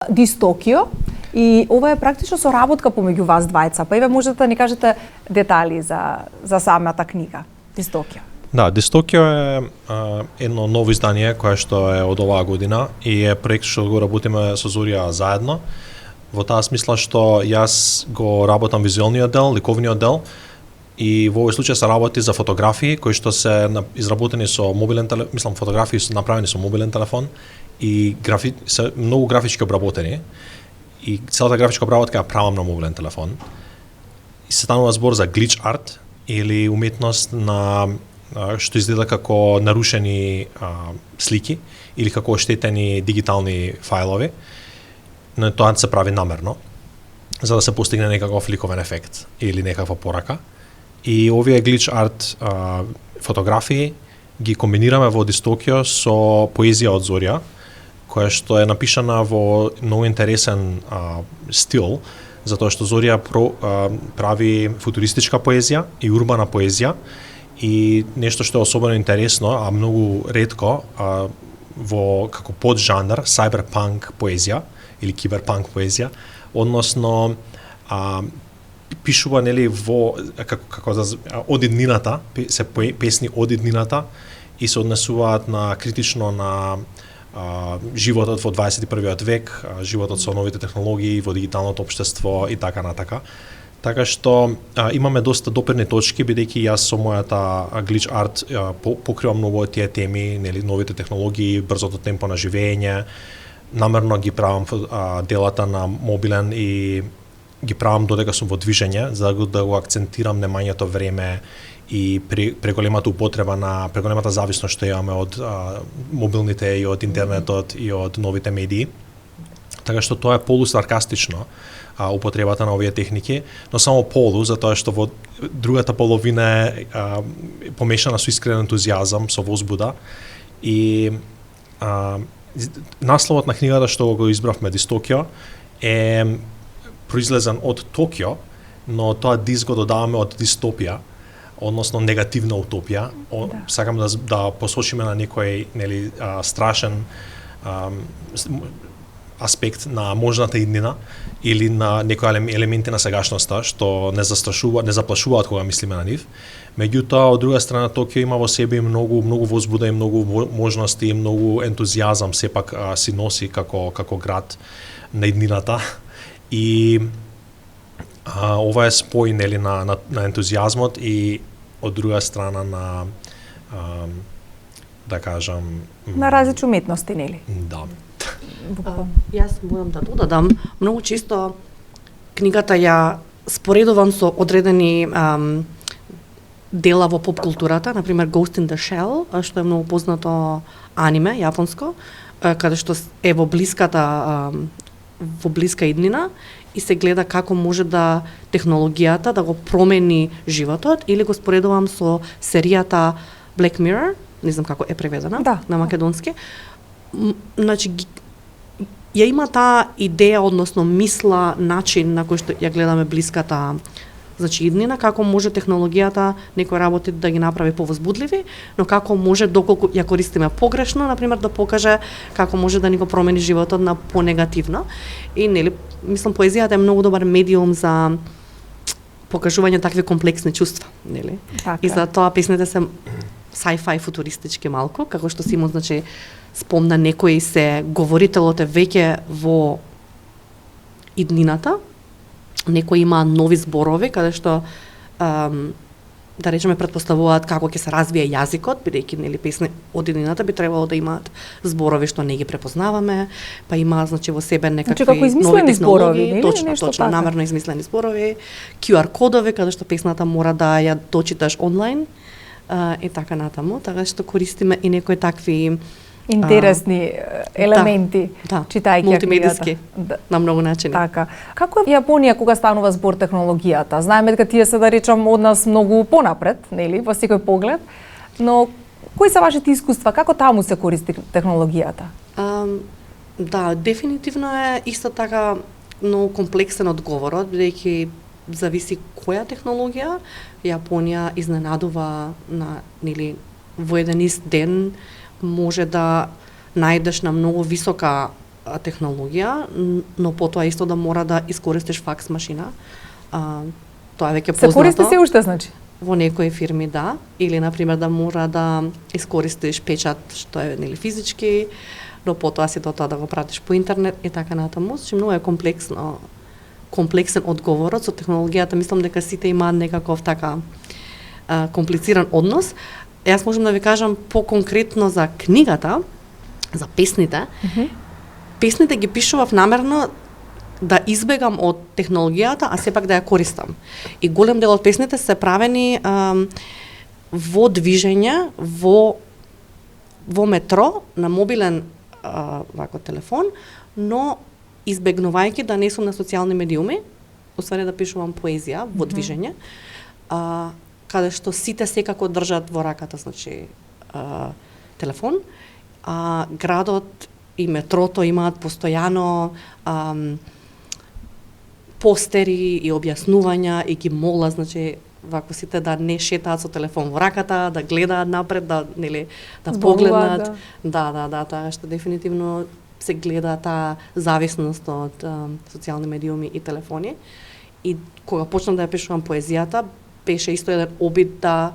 Дистокио и ова е практично соработка помеѓу вас двајца. Па еве можете да ни кажете детали за самата книга Дистокио. Да, Дистокио е едно ново издание кое што е од оваа година и е проект што го работиме со Зорија заедно. Во таа смисла што јас го работам визуелниот дел, ликовниот дел и во овој случај се работи за фотографии кои што се изработени со мобилен телефон, фотографии се направени со мобилен телефон и се многу графички обработени и целата графичка обработка ја правам на мобилен телефон. И се станува збор за glitch art или уметност на што изгледа како нарушени слики или како оштетени дигитални фајлови. Но тоа се прави намерно за да се постигне некаков ликовен ефект или некаква порака. И овие glitch art фотографии ги комбинираме во Дистокио со поезија од Зорија, која што е напишана во многу интересен стил, затоа што Зорија прави футуристичка поезија и урбана поезија и нешто што е особено интересно, а многу ретко во како поджанр cyberpunk поезија или киберпанк поезија, односно пишува нели во како од иднината, се песни од иднината и се однесуваат на критично на животот во 21 век, животот со новите технологии во дигиталното општество и така натака. Така што имаме доста допирни точки, бидејќи јас со мојата glitch art покривам многу од тие теми, нели новите технологии, брзото темпо на живење. Намерно ги правам делата на мобилен и ги правам додека сум во движење, за да го акцентирам немањето време и преголемата употреба на преголемата зависност што имаме од мобилните и од интернетот и од новите медии. Така што тоа е полусаркастично употребата на овие техники, но само полу, затоа што во другата половина е помешана со искрен ентузијазам, со возбуда и насловот на книгата што го избравме Дистокио е произлезен од Токио, но тоа дис го додаваме од дистопија, односно негативна утопија. Сакам да посочиме на некој нели страшен аспект на можната иднина или на некои елементи на сегашноста што не заплашуваат кога мислиме на нив. Меѓутоа, од друга страна, Токио има во себе многу возбуда и многу можности и многу ентузијазам сепак си носи како град на иднината. И ова е спој нели на ентузијазмот и од друга страна на да кажам на различни уметности, нели? Да. Јас морам да додадам, многу често книгата ја споредувам со одредени дела во поп културата, например Ghost in the Shell, што е многу познато аниме јапонско, каде што е во блиска иднина и се гледа како може да технологијата да го промени животот, или го споредувам со серијата Black Mirror, не знам како е преведена на македонски. Значи ја има таа идеја, односно мисла, начин на кој што ја гледаме блиската иднина, како може технологијата некои работи да ги направи повозбудливи, но како може, доколку ја користиме погрешно, например, да покаже како може да ни го промени животот на понегативно. И нели, мислам, поезијата е многу добар медиум за покажување такви комплексни чувства, нели? И затоа песните се sci-fi футуристички малку, како што Симон спомна, некои се говорителот е веќе во иднината, некои има нови зборови, каде што да речеме претпоставуваат како ќе се развие јазикот, бидејќи нели песни од иднината би требало да имаат зборови што не ги препознаваме, па има во себе некакви нови технологии, точно, намерно измислени зборови, QR кодови каде што песната мора да ја дочиташ онлайн и така натаму, така што користиме и некои такви интересни елементи, читајќи мултимедиски на многу начини. Така. Како е Јапонија кога станува збор технологијата? Знаеме дека тие се, да речам, од нас многу понапред, нели, во секој поглед, но кои се вашите искуства, како таму се користи технологијата? Да, дефинитивно е исто така многу комплексен одговорот, бидејќи зависи која технологија. Јапонија изненадува нели во еден ист ден може да најдеш на многу висока технологија, но потоа исто да мора да искористиш факс машина. Тоа е веќе познато. Се користи се уште, значи? Во некои фирми да, или на пример да мора да искористиш печат што е нели физички, но потоа си тоа да го пратиш по интернет и така натаму, што многу е комплексен одговорот со технологијата. Мислам дека сите имаат некаков така комплициран однос. Јас можам да ви кажам по-конкретно за книгата, за песните. Песните ги пишував намерно да избегам од технологијата, а сепак да ја користам. И голем дел од песните се правени во движење, во метро, на мобилен вако телефон, но избегнувајќи да не сум на социјални медиуми, освари да пишувам поезија во движење, каде што сите секако држат во раката, значи телефон, градот и метрото имаат постојано постери и објаснувања и ги молат, значи вако сите да не шетаат со телефон во раката, да гледаат напред, да нели да погледнат. Да, тоа што дефинитивно се гледа таа зависност од социјални медиуми и телефони. И кога почнав да ја пишувам поезијата, беше исто еден обид да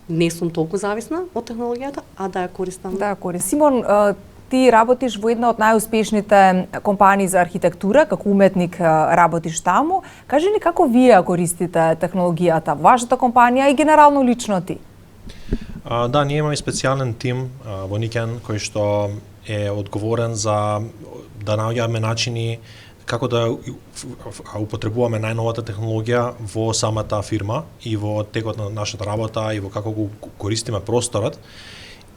не сум толку зависна од технологијата, а да ја користам. Да ја користам. Симон, ти работиш во една од најуспешните компании за архитектура, како уметник работиш таму. Кажи ни како вие користите технологијата, вашата компанија и генерално лично ти? Да, ние имаме специјален тим во Никен кој што е одговорен за да наоѓаме начини како да употребуваме најновата технологија во самата фирма и во текот на нашата работа и во како го користиме просторот,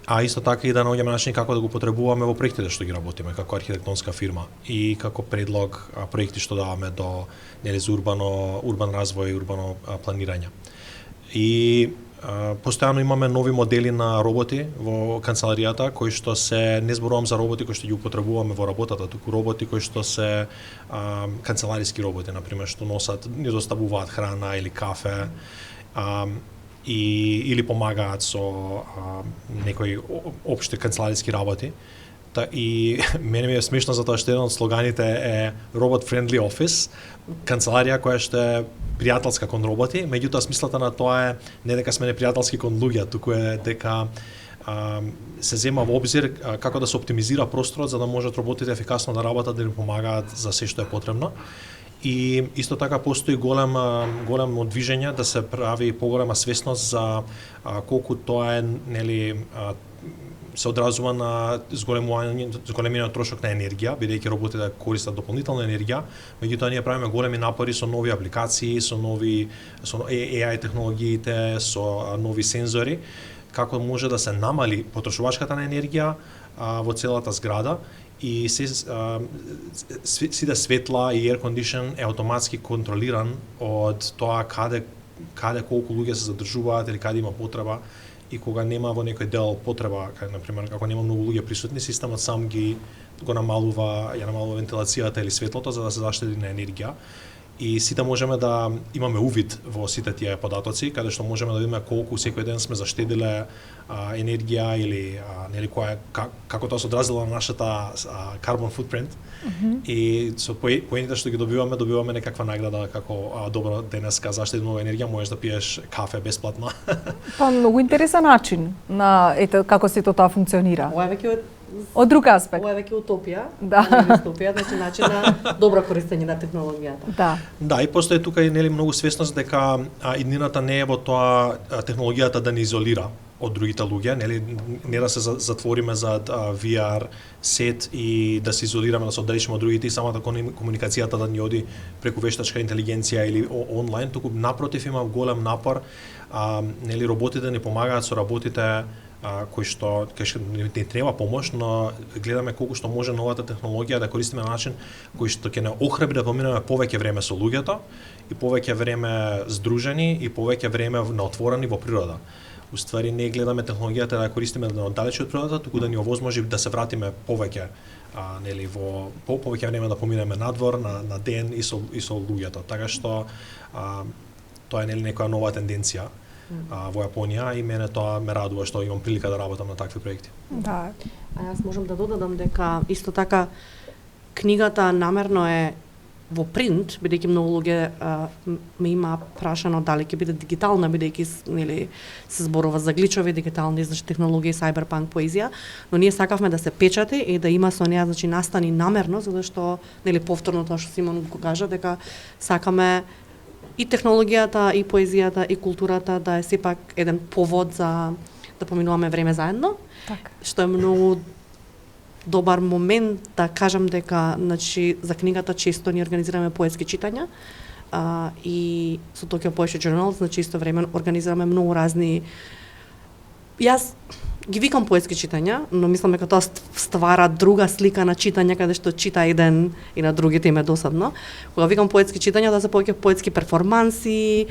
а исто така и да наоѓаме начини како да го употребуваме во проектите што ги работиме како архитектонска фирма и како предлог проекти што даваме до нели за урбан развој и урбано планирање. И постојано имаме нови модели на роботи во канцеларијата кои што се, не зборувам за роботи кои што ги употребуваме во работата, туку роботи кои што се канцелариски роботи, например, што носат, ни доставуваат храна или кафе, или помагаат со некои општи канцелариски работи. И мене ми е смешно затоа што еден од слоганите е Robot Friendly Office, канцеларија која што е пријателска кон роботи, меѓутоа смислата на тоа е не дека сме непријателски кон луѓе, туку е дека се зема во обзир како да се оптимизира просторот за да можат роботите ефикасно да работат, да ни помагаат за се што е потребно. И исто така постои големо движење да се прави поголема свесност за колку тоа е нели се одразува на зголемениот трошок на енергија, бидејќи роботите користат дополнителна енергија, меѓутоа ние правиме големи напори со нови апликации, со AI технологиите, со нови сензори, како може да се намали потрошувачката на енергија во целата зграда и сите светла и air condition е автоматски контролиран од тоа каде колку луѓе се задржуваат или каде има потреба. И кога нема во некој дел потреба, на пример, ако нема многу луѓе присутни, системот сам го намалува вентилацијата или светлото за да се заштеди на енергија. И сите можеме да имаме увид во сите тие податоци, каде што можеме да видиме колку секој ден сме заштедиле енергија или нели како тоа се одразило на нашата carbon footprint. И со поените што ги добиваме некаква награда како добро денеска заштеди многу енергија, можеш да пиеш кафе бесплатно. Па многу интересен начин на како сето тоа функционира. Ова е веќе од друг аспект. Ова е веќе утопија. Да. Утопија, значи начин на добро користење на технологијата. Да. Да, и постои тука и нели многу свесност дека иднината не е во тоа технологијата да ни изолира од другите луѓе, нели не да се затвориме за VR сет и да се изолираме, да се оддалечиме од другите и самата комуникацијата да ни оди преку вештачка интелигенција или онлайн, туку напротив има голем напор, нели роботите ни помагаат со работите кои што не треба помош, но гледаме колку што може новата технологија да користиме на начин кој што ќе не охрабри да поминеме повеќе време со луѓето и повеќе време здружени и повеќе време на отворени во природа. Уствари не гледаме технологијата да ја користиме да оддалечи од природата, туку да ни овозможи да се вратиме повеќе нели во повеќе време да поминеме надвор, на ден и со луѓето. Така што тоа е нели некоја нова тенденција во Јапонија и мене тоа ме радува што имам прилика да работам на такви проекти. Да. А јас можам да додадам дека исто така книгата намерно е во принт, бидејќи многу луѓе ме има прашано дали ќе биде дигитална, бидејќи нели се зборува за гличови, дигитални, значи технологии, cyberpunk, поезија, но ние сакавме да се печати и да има со неа, значи настани намерно, затоа што нели повторно тоа што Симон го кажа, дека сакаме и технологијата, и поезијата, и културата да е сепак еден повод за да поминуваме време заедно. Така. Што е многу добар момент да кажам дека, значи, за книгата често ни организираме поетски читања и со Tokyo Poetry Journal, значи исто време организираме многу разни. Јас ги викам поетски читања, но мислам дека тоа ствара друга слика на читање каде што чита еден и на другите им е досадно. Кога викам поетски читања, да се повеќе поетски перформанси,